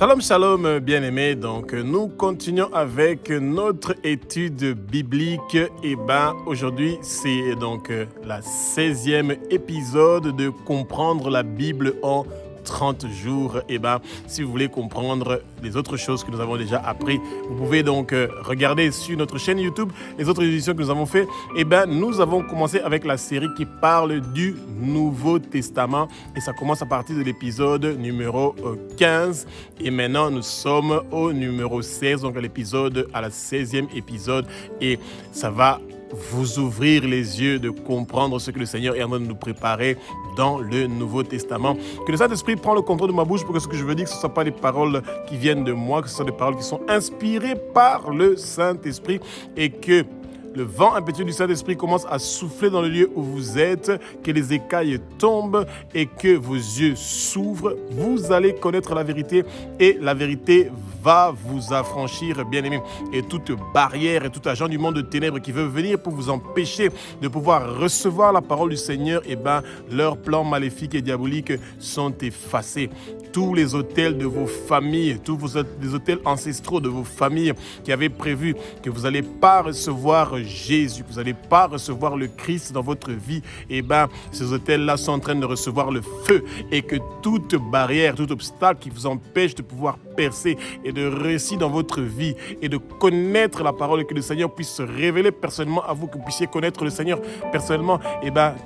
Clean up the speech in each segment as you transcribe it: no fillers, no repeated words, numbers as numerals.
Shalom, shalom, bien-aimés. Donc, nous continuons avec notre étude biblique. Aujourd'hui, c'est donc la 16e épisode de Comprendre la Bible en 30 jours. Si vous voulez comprendre les autres choses que nous avons déjà appris, vous pouvez donc regarder sur notre chaîne YouTube les autres éditions que nous avons fait. Nous avons commencé avec la série qui parle du Nouveau Testament et ça commence à partir de l'épisode numéro 15 et maintenant nous sommes au numéro 16, donc à la 16e épisode, et ça va vous ouvrir les yeux de comprendre ce que le Seigneur est en train de nous préparer dans le Nouveau Testament. Que le Saint-Esprit prenne le contrôle de ma bouche pour que ce que je veux dire, ce ne soit pas des paroles qui viennent de moi, que ce soit des paroles qui sont inspirées par le Saint-Esprit, et que le vent impétueux du Saint-Esprit commence à souffler dans le lieu où vous êtes, que les écailles tombent et que vos yeux s'ouvrent. Vous allez connaître la vérité et la vérité va vous affranchir, bien-aimés. Et toute barrière et tout agent du monde de ténèbres qui veut venir pour vous empêcher de pouvoir recevoir la parole du Seigneur, leurs plans maléfiques et diaboliques sont effacés. Tous les autels de vos familles, les autels ancestraux de vos familles qui avaient prévu que vous n'allez pas recevoir Jésus, que vous n'allez pas recevoir le Christ dans votre vie, ces autels-là sont en train de recevoir le feu, et que toute barrière, tout obstacle qui vous empêche de pouvoir percer et de réussir dans votre vie et de connaître la parole, et que le Seigneur puisse se révéler personnellement à vous, que vous puissiez connaître le Seigneur personnellement,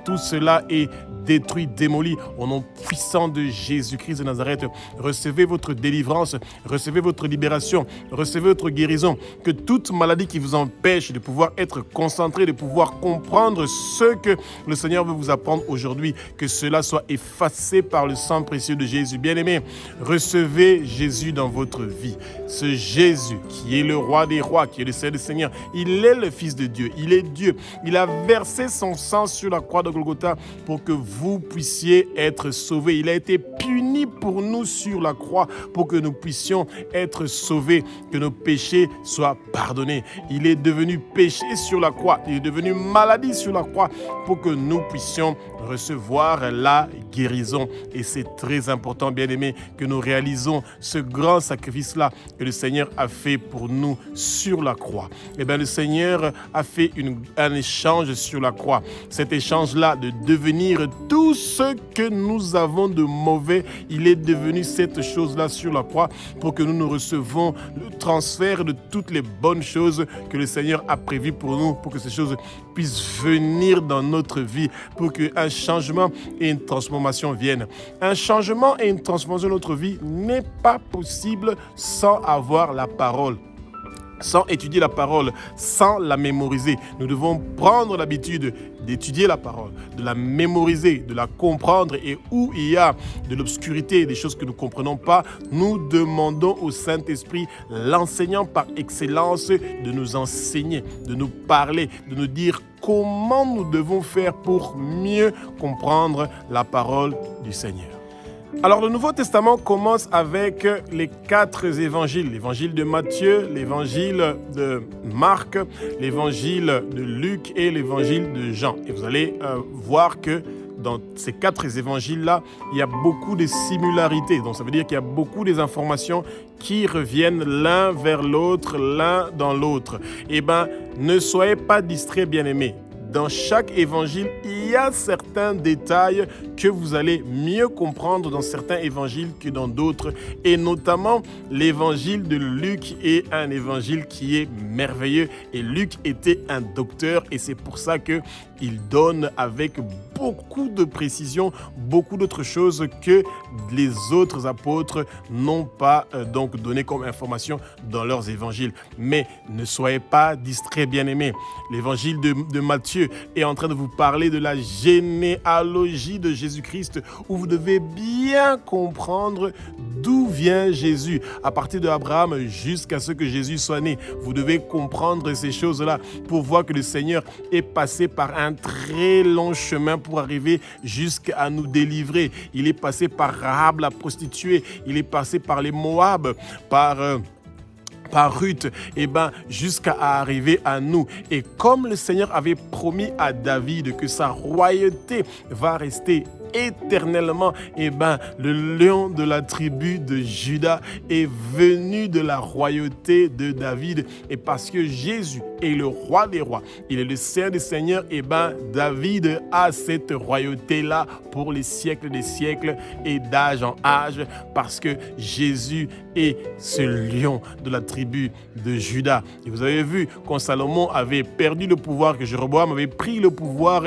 tout cela est détruit, démoli au nom puissant de Jésus-Christ de Nazareth. Recevez votre délivrance, recevez votre libération, recevez votre guérison. Que toute maladie qui vous empêche de pouvoir être concentré, de pouvoir comprendre ce que le Seigneur veut vous apprendre aujourd'hui, que cela soit effacé par le sang précieux de Jésus. Bien-aimés, recevez Jésus dans votre vie. Ce Jésus qui est le roi des rois, qui est le Seigneur des seigneurs, il est le Fils de Dieu, il est Dieu. Il a versé son sang sur la croix de Golgotha pour que vous puissiez être sauvés. Il a été puni pour nous sur la croix pour que nous puissions être sauvés, que nos péchés soient pardonnés. Il est devenu péché sur la croix, il est devenu maladie sur la croix pour que nous puissions recevoir la guérison. Et c'est très important, bien-aimés, que nous réalisons ce grand sacrifice-là que le Seigneur a fait pour nous sur la croix. Le Seigneur a fait un échange sur la croix. Cet échange-là de devenir tout ce que nous avons de mauvais, il est devenu cette chose-là sur la croix pour que nous recevons le transfert de toutes les bonnes choses que le Seigneur a prévues pour nous, pour que ces choses puissent venir dans notre vie, pour qu'un changement et une transformation viennent. Un changement et une transformation de notre vie n'est pas possible sans avoir la parole, sans étudier la parole, sans la mémoriser. Nous devons prendre l'habitude d'étudier la parole, de la mémoriser, de la comprendre, et où il y a de l'obscurité, des choses que nous ne comprenons pas, nous demandons au Saint-Esprit, l'enseignant par excellence, de nous enseigner, de nous parler, de nous dire comment nous devons faire pour mieux comprendre la parole du Seigneur. Alors, le Nouveau Testament commence avec les 4 évangiles. L'évangile de Matthieu, l'évangile de Marc, l'évangile de Luc et l'évangile de Jean. Et vous allez voir que dans ces 4 évangiles-là, il y a beaucoup de similarités. Donc, ça veut dire qu'il y a beaucoup des informations qui reviennent l'un vers l'autre, l'un dans l'autre. Ne soyez pas distraits, bien-aimés. Dans chaque évangile, il y a certains détails que vous allez mieux comprendre dans certains évangiles que dans d'autres. Et notamment, l'évangile de Luc est un évangile qui est merveilleux. Et Luc était un docteur, et c'est pour ça qu'il donne avec beaucoup de précision, beaucoup d'autres choses que les autres apôtres n'ont pas donc donné comme information dans leurs évangiles. Mais ne soyez pas distraits, bien-aimés. L'évangile de Matthieu est en train de vous parler de la généalogie de Jésus-Christ, où vous devez bien comprendre d'où vient Jésus. À partir d'Abraham jusqu'à ce que Jésus soit né, vous devez comprendre ces choses-là pour voir que le Seigneur est passé par un très long chemin pour arriver jusqu'à nous délivrer. Il est passé par Rahab la prostituée, il est passé par les Moab, par par Ruth, jusqu'à arriver à nous. Et comme le Seigneur avait promis à David que sa royauté va rester éternellement, le lion de la tribu de Juda est venu de la royauté de David. Et parce que Jésus est le roi des rois, il est le Seigneur des seigneurs, David a cette royauté-là pour les siècles des siècles et d'âge en âge, parce que Jésus est ce lion de la tribu de Juda. Et vous avez vu, quand Salomon avait perdu le pouvoir, que Jéroboam avait pris le pouvoir,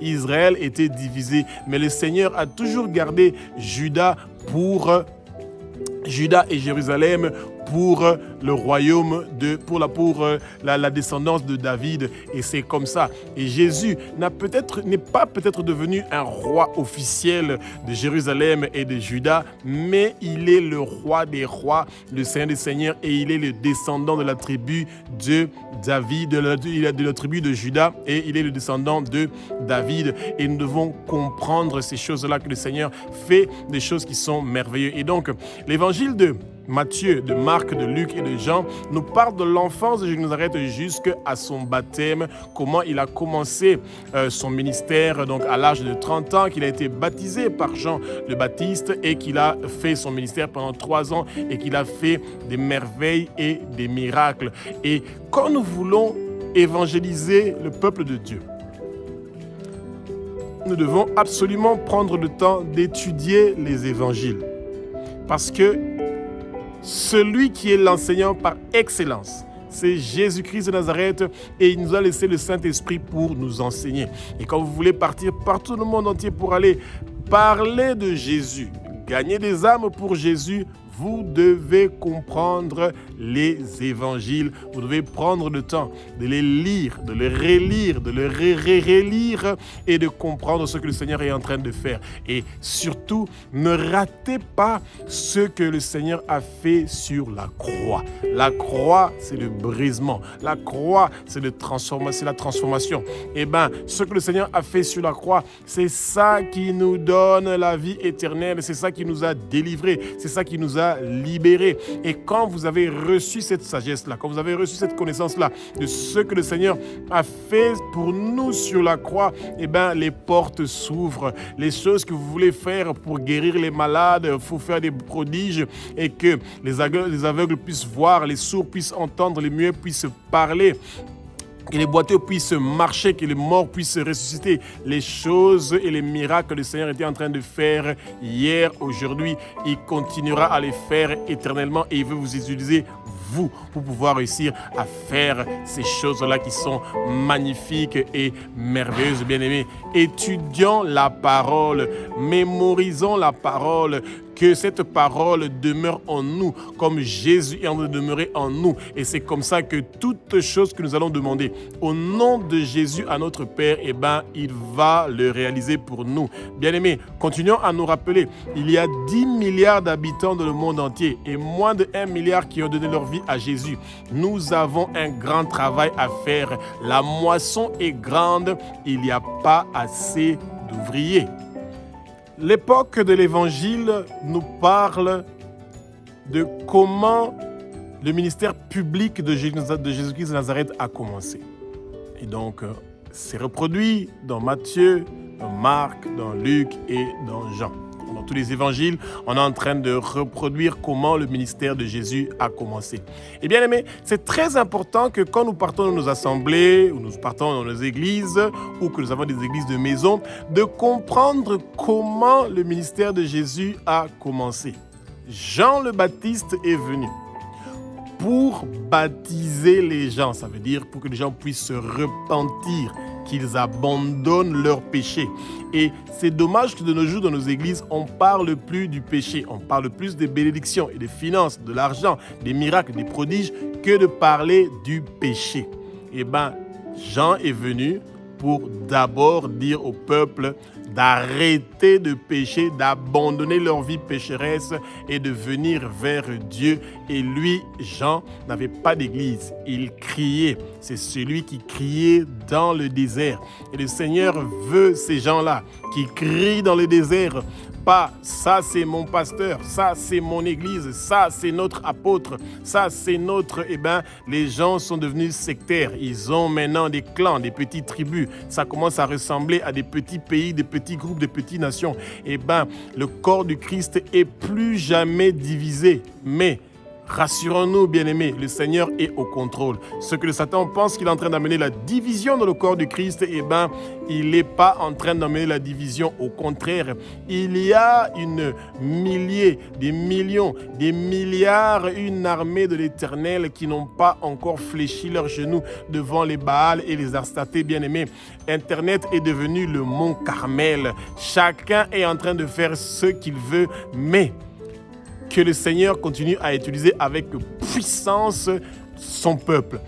Israël était divisé. Mais le Seigneur a toujours gardé Juda et Jérusalem pour le royaume, pour la descendance de David. Et c'est comme ça. Et Jésus n'est pas peut-être devenu un roi officiel de Jérusalem et de Juda, mais il est le roi des rois, le Seigneur des seigneurs, et il est le descendant de la tribu de David, de la tribu de Juda, et il est le descendant de David. Et nous devons comprendre ces choses-là, que le Seigneur fait des choses qui sont merveilleuses. Et donc, l'évangile de Matthieu, de Marc, de Luc et de Jean nous parle de l'enfance de Jésus de Nazareth jusqu'à son baptême, comment il a commencé son ministère donc à l'âge de 30 ans, qu'il a été baptisé par Jean le Baptiste et qu'il a fait son ministère pendant 3 ans et qu'il a fait des merveilles et des miracles. Et quand nous voulons évangéliser le peuple de Dieu, nous devons absolument prendre le temps d'étudier les évangiles, parce que celui qui est l'enseignant par excellence, c'est Jésus-Christ de Nazareth, et il nous a laissé le Saint-Esprit pour nous enseigner. Et quand vous voulez partir partout dans le monde entier pour aller parler de Jésus, gagner des âmes pour Jésus, vous devez comprendre les évangiles. Vous devez prendre le temps de les lire, de les relire, de les relire et de comprendre ce que le Seigneur est en train de faire. Et surtout, ne ratez pas ce que le Seigneur a fait sur la croix. La croix, c'est le brisement. La croix, c'est la transformation. Ce que le Seigneur a fait sur la croix, c'est ça qui nous donne la vie éternelle. C'est ça qui nous a délivrés. C'est ça qui nous a libérés. Et quand vous avez reçu cette sagesse-là, quand vous avez reçu cette connaissance-là de ce que le Seigneur a fait pour nous sur la croix, les portes s'ouvrent. Les choses que vous voulez faire pour guérir les malades, pour faire des prodiges et que les aveugles puissent voir, les sourds puissent entendre, les muets puissent parler, que les boiteux puissent marcher, que les morts puissent ressusciter. Les choses et les miracles que le Seigneur était en train de faire hier, aujourd'hui, il continuera à les faire éternellement et il veut vous utiliser, vous, pour pouvoir réussir à faire ces choses-là qui sont magnifiques et merveilleuses, bien-aimés. Étudions la parole, mémorisons la parole, que cette parole demeure en nous, comme Jésus est en train de demeurer en nous. Et c'est comme ça que toute chose que nous allons demander au nom de Jésus à notre Père, il va le réaliser pour nous. Bien-aimés, continuons à nous rappeler, il y a 10 milliards d'habitants dans le monde entier et moins de 1 milliard qui ont donné leur vie à Jésus. Nous avons un grand travail à faire. La moisson est grande, il n'y a pas assez d'ouvriers. L'époque de l'Évangile nous parle de comment le ministère public de Jésus-Christ de Nazareth a commencé. Et donc, c'est reproduit dans Matthieu, dans Marc, dans Luc et dans Jean. Dans tous les évangiles, on est en train de reproduire comment le ministère de Jésus a commencé. Et bien aimé, c'est très important que quand nous partons dans nos assemblées, ou nous partons dans nos églises, ou que nous avons des églises de maison, de comprendre comment le ministère de Jésus a commencé. Jean le Baptiste est venu pour baptiser les gens, ça veut dire pour que les gens puissent se repentir, qu'ils abandonnent leurs péchés. Et c'est dommage que de nos jours, dans nos églises, on ne parle plus du péché. On parle plus des bénédictions et des finances, de l'argent, des miracles, des prodiges, que de parler du péché. Jean est venu pour d'abord dire au peuple d'arrêter de pécher, d'abandonner leur vie pécheresse et de venir vers Dieu. Et lui, Jean, n'avait pas d'église. Il criait. C'est celui qui criait dans le désert. Et le Seigneur veut ces gens-là qui crient dans le désert pas ça c'est mon pasteur, ça c'est mon église, ça c'est notre apôtre, ça c'est notre... les gens sont devenus sectaires. Ils ont maintenant des clans, des petites tribus. Ça commence à ressembler à des petits pays, des petits groupes, des petites nations. Le corps du Christ est plus jamais divisé. Mais rassurons-nous, bien-aimés, le Seigneur est au contrôle. Ce que le Satan pense qu'il est en train d'amener la division dans le corps du Christ, il n'est pas en train d'amener la division. Au contraire, il y a une millier, des millions, des milliards, une armée de l'Éternel qui n'ont pas encore fléchi leurs genoux devant les Baals et les Astartés, bien-aimés. Internet est devenu le mont Carmel. Chacun est en train de faire ce qu'il veut, mais que le Seigneur continue à utiliser avec puissance son peuple.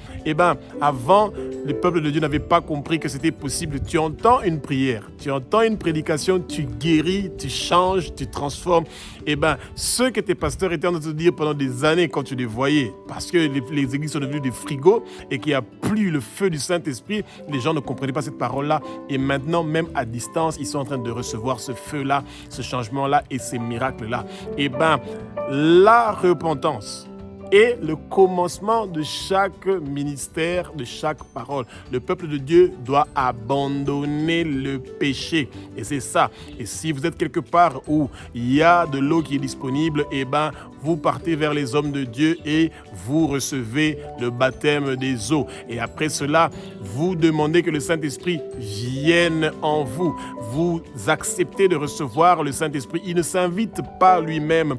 Avant, le peuple de Dieu n'avait pas compris que c'était possible. Tu entends une prière, tu entends une prédication, tu guéris, tu changes, tu transformes. Ce que tes pasteurs étaient en train de te dire pendant des années quand tu les voyais, parce que les églises sont devenues des frigos et qu'il n'y a plus le feu du Saint-Esprit, les gens ne comprenaient pas cette parole-là. Et maintenant, même à distance, ils sont en train de recevoir ce feu-là, ce changement-là et ces miracles-là. La repentance est le commencement de chaque ministère, de chaque parole. Le peuple de Dieu doit abandonner le péché. Et c'est ça. Et si vous êtes quelque part où il y a de l'eau qui est disponible, vous partez vers les hommes de Dieu et vous recevez le baptême des eaux. Et après cela, vous demandez que le Saint-Esprit vienne en vous. Vous acceptez de recevoir le Saint-Esprit. Il ne s'invite pas lui-même.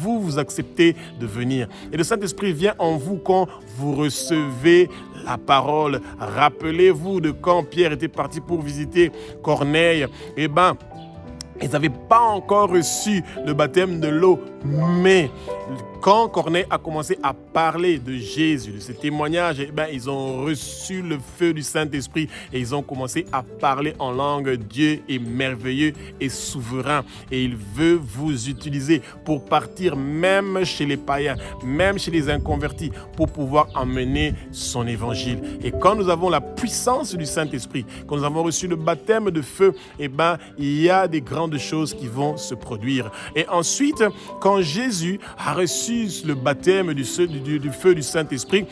Vous acceptez de venir. Et le Saint-Esprit vient en vous quand vous recevez la parole. Rappelez-vous de quand Pierre était parti pour visiter Corneille. Ils n'avaient pas encore reçu le baptême de l'eau, mais quand Corneille a commencé à parler de Jésus, de ses témoignages, ils ont reçu le feu du Saint-Esprit et ils ont commencé à parler en langue. Dieu est merveilleux et souverain et il veut vous utiliser pour partir même chez les païens, même chez les inconvertis, pour pouvoir emmener son évangile. Et quand nous avons la puissance du Saint-Esprit, quand nous avons reçu le baptême de feu, il y a des grandes choses qui vont se produire. Et ensuite, quand Jésus a reçu le baptême du feu du Saint-Esprit,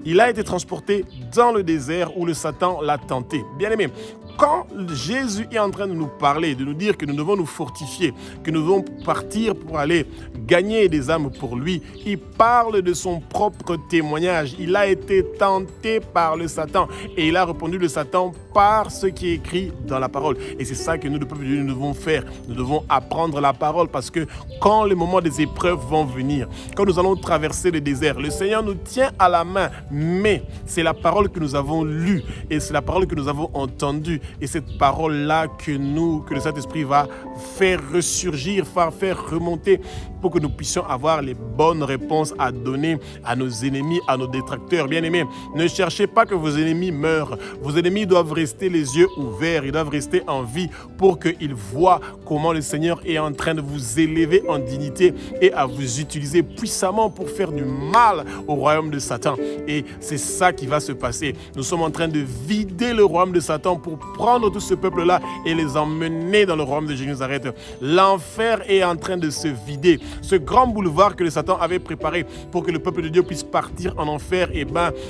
il a été transporté dans le désert où le Satan l'a tenté. Bien-aimé, quand Jésus est en train de nous parler, de nous dire que nous devons nous fortifier, que nous devons partir pour aller gagner des âmes pour lui, il parle de son propre témoignage. Il a été tenté par le Satan et il a répondu le Satan par ce qui est écrit dans la parole. Et c'est ça que nous, le peuple de Dieu, nous devons faire. Nous devons apprendre la parole parce que quand les moments des épreuves vont venir, quand nous allons traverser le désert, le Seigneur nous tient à la main, mais c'est la parole que nous avons lue et c'est la parole que nous avons entendue. Et cette parole-là que le Saint-Esprit va faire ressurgir, va faire remonter pour que nous puissions avoir les bonnes réponses à donner à nos ennemis, à nos détracteurs. Bien-aimés, ne cherchez pas que vos ennemis meurent. Vos ennemis doivent rester les yeux ouverts, ils doivent rester en vie pour qu'ils voient comment le Seigneur est en train de vous élever en dignité et à vous utiliser puissamment pour faire du mal au royaume de Satan. Et c'est ça qui va se passer. Nous sommes en train de vider le royaume de Satan pour prendre tout ce peuple-là et les emmener dans le royaume de Jésus-Nazareth. L'enfer est en train de se vider. Ce grand boulevard que le Satan avait préparé pour que le peuple de Dieu puisse partir en enfer,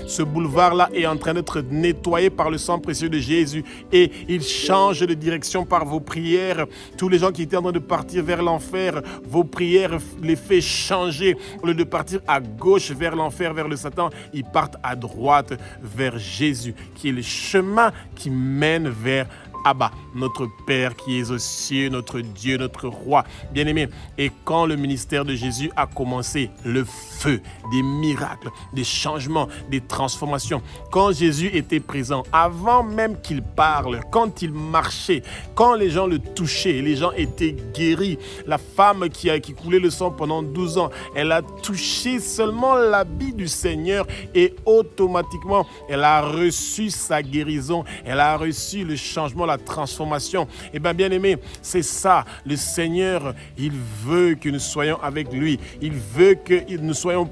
ce boulevard-là est en train d'être nettoyé par le sang précieux de Jésus et il change de direction par vos prières. Tous les gens qui étaient en train de partir vers l'enfer, vos prières les fait changer. Au lieu de partir à gauche vers l'enfer, vers le Satan, ils partent à droite vers Jésus, qui est le chemin qui mène vers Abba, notre Père qui est aux cieux, notre Dieu, notre Roi. Bien-aimé, et quand le ministère de Jésus a commencé, le feu, des miracles, des changements, des transformations, quand Jésus était présent, avant même qu'il parle, quand il marchait, quand les gens le touchaient, les gens étaient guéris. La femme qui coulait le sang pendant 12 ans, elle a touché seulement l'habit du Seigneur et automatiquement, elle a reçu sa guérison, elle a reçu le changement, la transformation. Et bien aimé, c'est ça. Le Seigneur, il veut que nous soyons avec lui. Il veut que nous soyons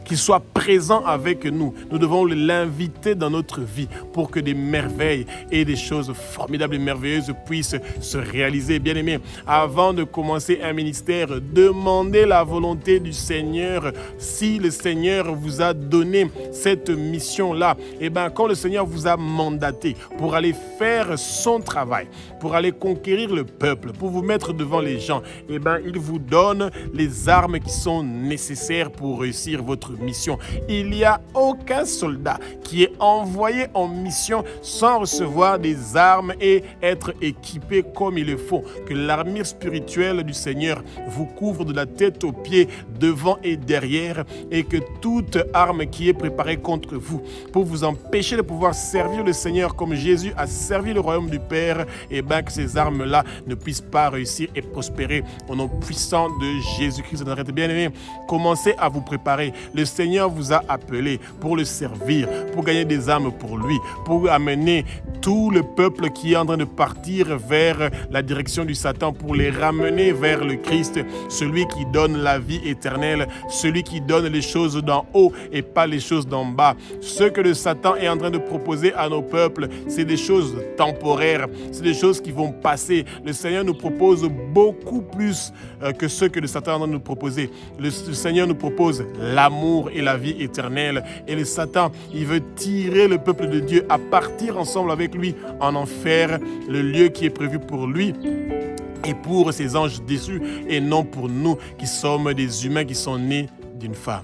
qu'il soit présent avec nous. Nous devons l'inviter dans notre vie pour que des merveilles et des choses formidables et merveilleuses puissent se réaliser. Bien-aimés, avant de commencer un ministère, demandez la volonté du Seigneur. Si le Seigneur vous a donné cette mission-là, et bien quand le Seigneur vous a mandaté pour aller faire son travail, pour aller conquérir le peuple, pour vous mettre devant les gens, et bien il vous donne les armes qui sont nécessaires pour réussir votre mission. Il n'y a aucun soldat qui est envoyé en mission sans recevoir des armes et être équipé comme il le faut. Que l'armure spirituelle du Seigneur vous couvre de la tête aux pieds, devant et derrière, et que toute arme qui est préparée contre vous pour vous empêcher de pouvoir servir le Seigneur comme Jésus a servi le royaume du Père, et bien que ces armes-là ne puissent pas réussir et prospérer au nom puissant de Jésus-Christ de Nazareth. Bien-aimés, commencez à vous préparer. Le Seigneur vous a appelé pour le servir, pour gagner des âmes pour lui, pour amener tout le peuple qui est en train de partir vers la direction du Satan, pour les ramener vers le Christ, celui qui donne la vie éternelle, celui qui donne les choses d'en haut et pas les choses d'en bas. Ce que le Satan est en train de proposer à nos peuples, c'est des choses temporaires, c'est des choses qui vont passer. Le Seigneur nous propose beaucoup plus que ce que le Satan est en train de nous proposer. Le Seigneur nous propose l'amour et la vie éternelle. Et le Satan, il veut tirer le peuple de Dieu à partir ensemble avec lui en enfer, le lieu qui est prévu pour lui et pour ses anges déçus, et non pour nous qui sommes des humains qui sont nés d'une femme.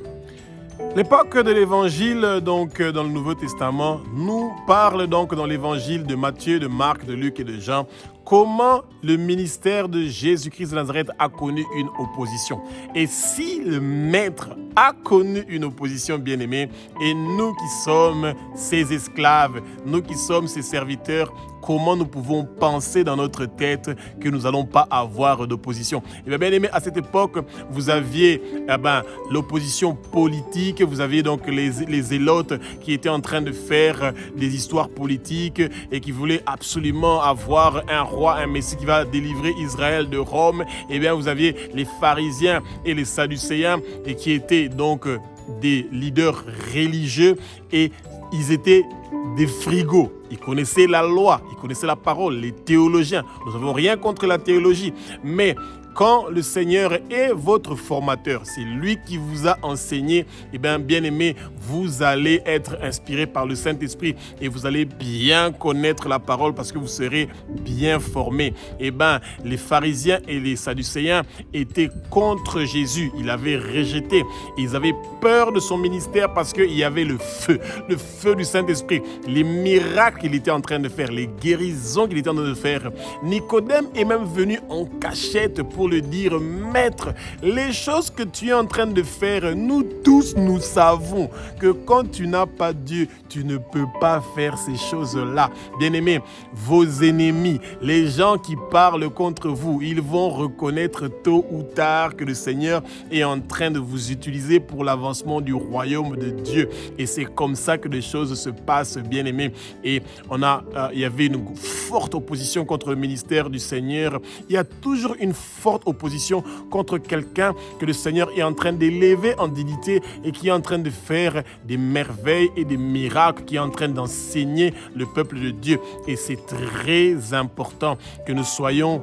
L'époque de l'Évangile, donc dans le Nouveau Testament, nous parle donc dans l'Évangile de Matthieu, de Marc, de Luc et de Jean, comment le ministère de Jésus-Christ de Nazareth a connu une opposition. Et si le Maître a connu une opposition, bien-aimés, et nous qui sommes ses esclaves, nous qui sommes ses serviteurs, comment nous pouvons penser dans notre tête que nous n'allons pas avoir d'opposition? Et bien aimé, à cette époque, vous aviez l'opposition politique, vous aviez donc les zélotes qui étaient en train de faire des histoires politiques et qui voulaient absolument avoir un roi, un messie qui va délivrer Israël de Rome. Et bien vous aviez les pharisiens et les sadducéens et qui étaient donc des leaders religieux, et ils étaient des frigos. Ils connaissaient la loi, ils connaissaient la parole, les théologiens. Nous n'avons rien contre la théologie, mais quand le Seigneur est votre formateur, c'est lui qui vous a enseigné, et bien aimé, vous allez être inspiré par le Saint-Esprit et vous allez bien connaître la parole parce que vous serez bien formé. Et bien, les pharisiens et les sadducéens étaient contre Jésus. Ils l'avaient rejeté. Ils avaient peur de son ministère parce qu'il y avait le feu du Saint-Esprit, les miracles qu'il était en train de faire, les guérisons qu'il était en train de faire. Nicodème est même venu en cachette pour le dire: Maître, les choses que tu es en train de faire, nous tous, nous savons que quand tu n'as pas Dieu, tu ne peux pas faire ces choses-là. Bien-aimés, vos ennemis, les gens qui parlent contre vous, ils vont reconnaître tôt ou tard que le Seigneur est en train de vous utiliser pour l'avancement du royaume de Dieu. Et c'est comme ça que les choses se passent, bien-aimés. Et il y avait une forte opposition contre le ministère du Seigneur. Il y a toujours une forte opposition contre quelqu'un que le Seigneur est en train d'élever en dignité et qui est en train de faire des merveilles et des miracles, qui est en train d'enseigner le peuple de Dieu. Et c'est très important que nous soyons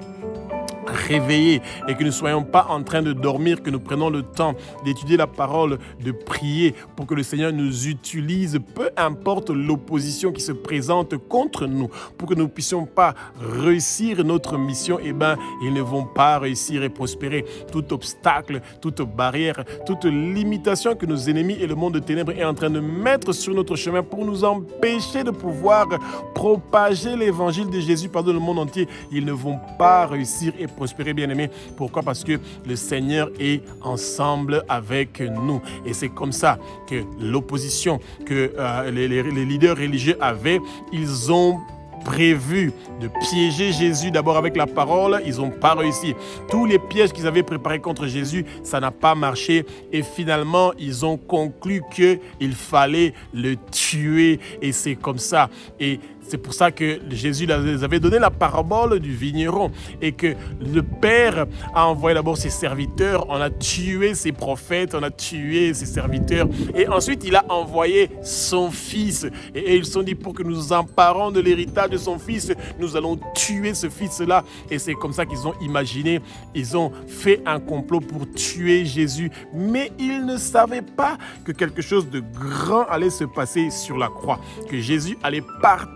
réveillés et que nous ne soyons pas en train de dormir, que nous prenions le temps d'étudier la parole, de prier pour que le Seigneur nous utilise, peu importe l'opposition qui se présente contre nous, pour que nous ne puissions pas réussir notre mission. Et ils ne vont pas réussir et prospérer. Tout obstacle, toute barrière, toute limitation que nos ennemis et le monde de ténèbres est en train de mettre sur notre chemin pour nous empêcher de pouvoir propager l'évangile de Jésus par le monde entier, ils ne vont pas réussir et prospérer, bien-aimés. Pourquoi? Parce que le Seigneur est ensemble avec nous. Et c'est comme ça que l'opposition que les leaders religieux avaient, ils ont prévu de piéger Jésus d'abord avec la parole. Ils n'ont pas réussi. Tous les pièges qu'ils avaient préparés contre Jésus, ça n'a pas marché. Et finalement, ils ont conclu qu'il fallait le tuer. Et c'est comme ça. Et C'est pour ça que Jésus les avait donné la parabole du vigneron et que le Père a envoyé d'abord ses serviteurs, on a tué ses prophètes, on a tué ses serviteurs et ensuite il a envoyé son fils et ils se sont dit pour que nous nous emparons de l'héritage de son fils, nous allons tuer ce fils-là et c'est comme ça qu'ils ont imaginé, ils ont fait un complot pour tuer Jésus mais ils ne savaient pas que quelque chose de grand allait se passer sur la croix, que Jésus allait partir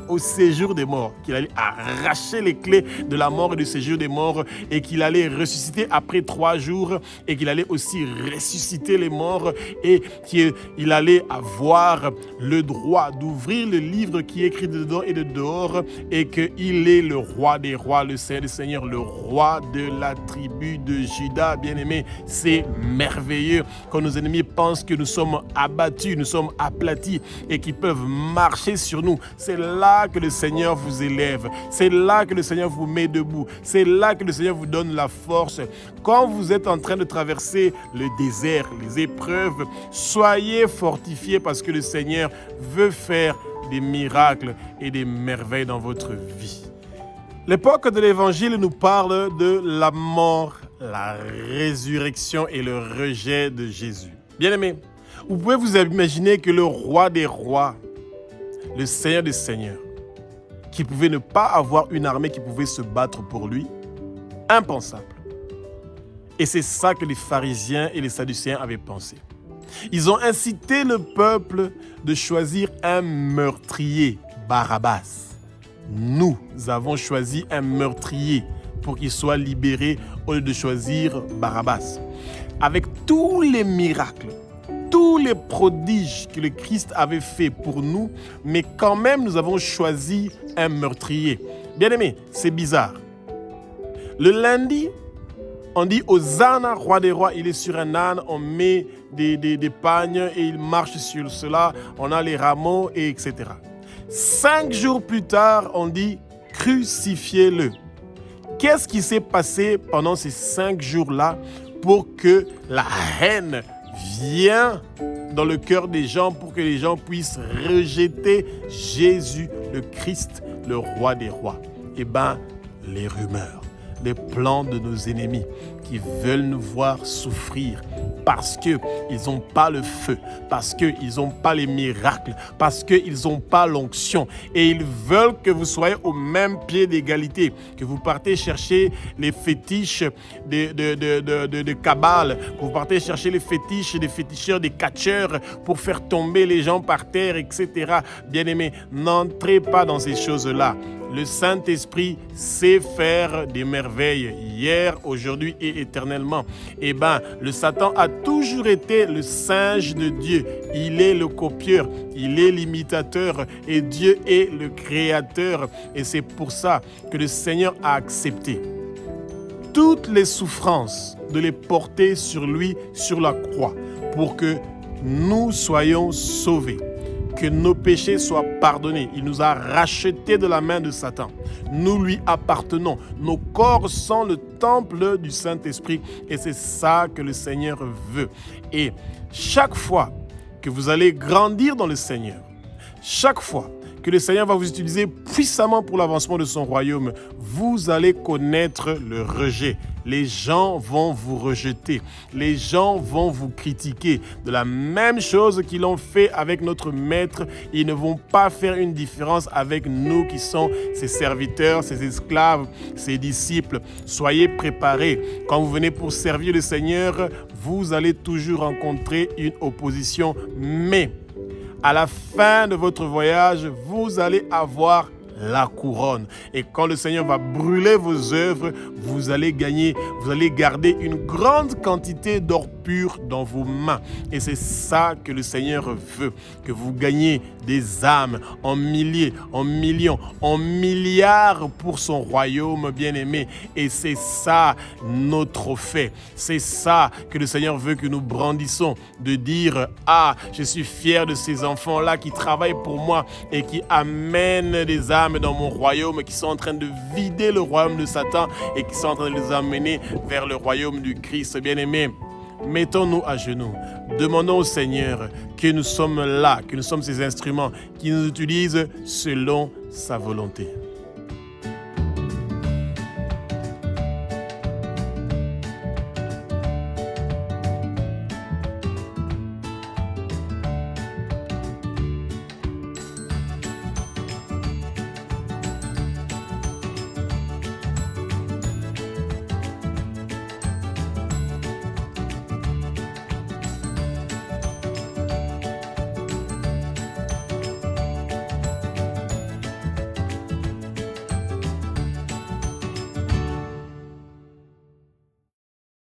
au séjour des morts, qu'il allait arracher les clés de la mort et du séjour des morts et qu'il allait ressusciter après 3 jours et qu'il allait aussi ressusciter les morts et qu'il allait avoir le droit d'ouvrir le livre qui est écrit dedans et de dehors et qu'il est le roi des rois, le Seigneur des seigneurs, le roi de la tribu de Juda. Bien-aimés, c'est merveilleux quand nos ennemis pensent que nous sommes abattus, nous sommes aplatis et qu'ils peuvent marcher sur nous. C'est là que le Seigneur vous élève. C'est là que le Seigneur vous met debout. C'est là que le Seigneur vous donne la force. Quand vous êtes en train de traverser le désert, les épreuves, soyez fortifiés parce que le Seigneur veut faire des miracles et des merveilles dans votre vie. L'époque de l'Évangile nous parle de la mort, la résurrection et le rejet de Jésus. Bien-aimés, vous pouvez vous imaginer que le roi des rois, le Seigneur des seigneurs, qui pouvait ne pas avoir une armée qui pouvait se battre pour lui, impensable. Et c'est ça que les pharisiens et les sadducéens avaient pensé. Ils ont incité le peuple de choisir un meurtrier, Barabbas. Nous avons choisi un meurtrier pour qu'il soit libéré au lieu de choisir Barabbas. Avec tous les miracles, tous les prodiges que le Christ avait fait pour nous, mais quand même nous avons choisi un meurtrier. Bien-aimé, c'est bizarre. Le lundi, on dit Hosanna, roi des rois, il est sur un âne, on met des pagnes et il marche sur cela, on a les rameaux, et etc. 5 jours plus tard, on dit crucifiez-le. Qu'est-ce qui s'est passé pendant ces 5 jours-là pour que la haine vienne dans le cœur des gens, pour que les gens puissent rejeter Jésus, le Christ, le roi des rois? Eh bien, les rumeurs, les plans de nos ennemis qui veulent nous voir souffrir parce qu'ils n'ont pas le feu, parce qu'ils n'ont pas les miracles, parce qu'ils n'ont pas l'onction. Et ils veulent que vous soyez au même pied d'égalité, que vous partez chercher les fétiches de Kabbale, que vous partez chercher les fétiches des féticheurs, des catcheurs pour faire tomber les gens par terre, etc. Bien-aimés, n'entrez pas dans ces choses-là. Le Saint-Esprit sait faire des merveilles hier, aujourd'hui et éternellement. Eh bien, le Satan a toujours été le singe de Dieu. Il est le copieur, il est l'imitateur et Dieu est le créateur. Et c'est pour ça que le Seigneur a accepté toutes les souffrances de les porter sur lui, sur la croix, pour que nous soyons sauvés, que nos péchés soient pardonnés. Il nous a rachetés de la main de Satan. Nous lui appartenons. Nos corps sont le temple du Saint-Esprit et c'est ça que le Seigneur veut. Et chaque fois que vous allez grandir dans le Seigneur, chaque fois que le Seigneur va vous utiliser puissamment pour l'avancement de son royaume, vous allez connaître le rejet. Les gens vont vous rejeter. Les gens vont vous critiquer. De la même chose qu'ils l'ont fait avec notre maître, ils ne vont pas faire une différence avec nous qui sommes ses serviteurs, ses esclaves, ses disciples. Soyez préparés. Quand vous venez pour servir le Seigneur, vous allez toujours rencontrer une opposition. Mais à la fin de votre voyage, vous allez avoir la couronne. Et quand le Seigneur va brûler vos œuvres, vous allez garder une grande quantité d'or pur dans vos mains. Et c'est ça que le Seigneur veut, que vous gagnez des âmes en milliers, en millions, en milliards pour son royaume bien-aimé. Et c'est ça notre trophée. C'est ça que le Seigneur veut que nous brandissons, de dire « Ah, je suis fier de ces enfants-là qui travaillent pour moi et qui amènent des âmes dans mon royaume, qui sont en train de vider le royaume de Satan et qui sont en train de les amener vers le royaume du Christ. » Bien-aimés, mettons-nous à genoux, demandons au Seigneur que nous sommes là, que nous sommes ses instruments, qu'il nous utilise selon sa volonté.